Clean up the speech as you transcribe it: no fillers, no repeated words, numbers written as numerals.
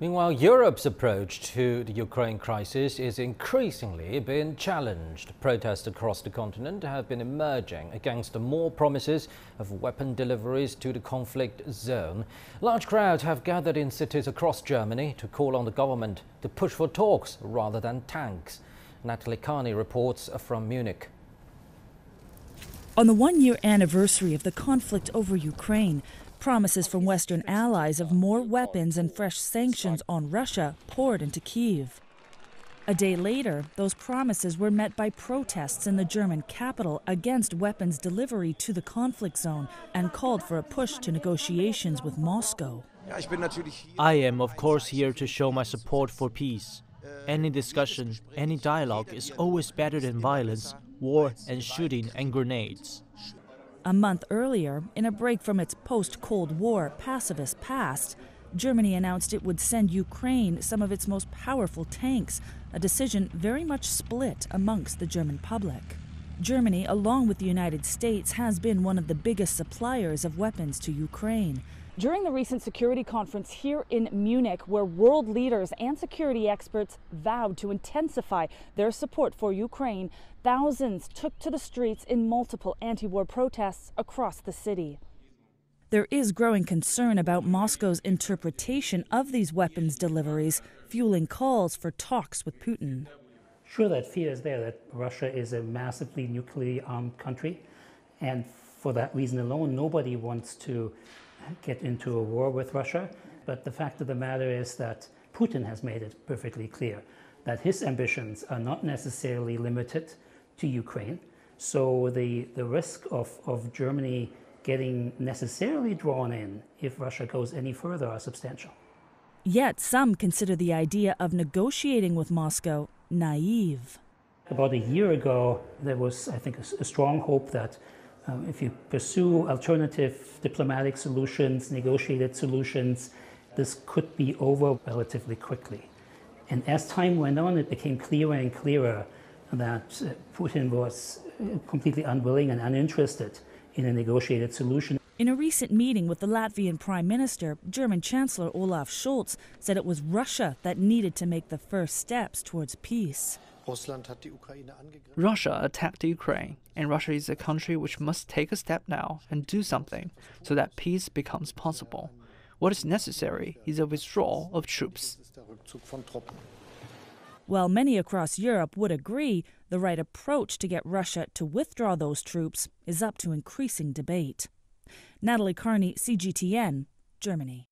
Meanwhile, Europe's approach to the Ukraine crisis is increasingly being challenged. Protests across the continent have been emerging against the more promises of weapon deliveries to the conflict zone. Large crowds have gathered in cities across Germany to call on the government to push for talks rather than tanks. Natalie Carney reports from Munich. On the one-year anniversary of the conflict over Ukraine, promises from Western allies of more weapons and fresh sanctions on Russia poured into Kyiv. A day later, those promises were met by protests in the German capital against weapons delivery to the conflict zone and called for a push to negotiations with Moscow. I am, of course, here to show my support for peace. Any discussion, any dialogue is always better than violence, war and shooting and grenades. A month earlier, in a break from its post-Cold War pacifist past, Germany announced it would send Ukraine some of its most powerful tanks, a decision very much split amongst the German public. Germany, along with the United States, has been one of the biggest suppliers of weapons to Ukraine. During the recent security conference here in Munich, where world leaders and security experts vowed to intensify their support for Ukraine, thousands took to the streets in multiple anti-war protests across the city. There is growing concern about Moscow's interpretation of these weapons deliveries, fueling calls for talks with Putin. Sure, that fear is there that Russia is a massively nuclearly armed country, and for that reason alone, nobody wants to get into a war with Russia. But the fact of the matter is that Putin has made it perfectly clear that his ambitions are not necessarily limited to Ukraine. So the risk of Germany getting necessarily drawn in if Russia goes any further are substantial. Yet some consider the idea of negotiating with Moscow naive. About a year ago, there was, I think, a strong hope that if you pursue alternative diplomatic solutions, negotiated solutions, this could be over relatively quickly. And as time went on, it became clearer and clearer that Putin was completely unwilling and uninterested in a negotiated solution. In a recent meeting with the Latvian Prime Minister, German Chancellor Olaf Scholz said it was Russia that needed to make the first steps towards peace. Russia attacked Ukraine, and Russia is a country which must take a step now and do something so that peace becomes possible. What is necessary is a withdrawal of troops. While many across Europe would agree, the right approach to get Russia to withdraw those troops is up to increasing debate. Natalie Carney, CGTN, Germany.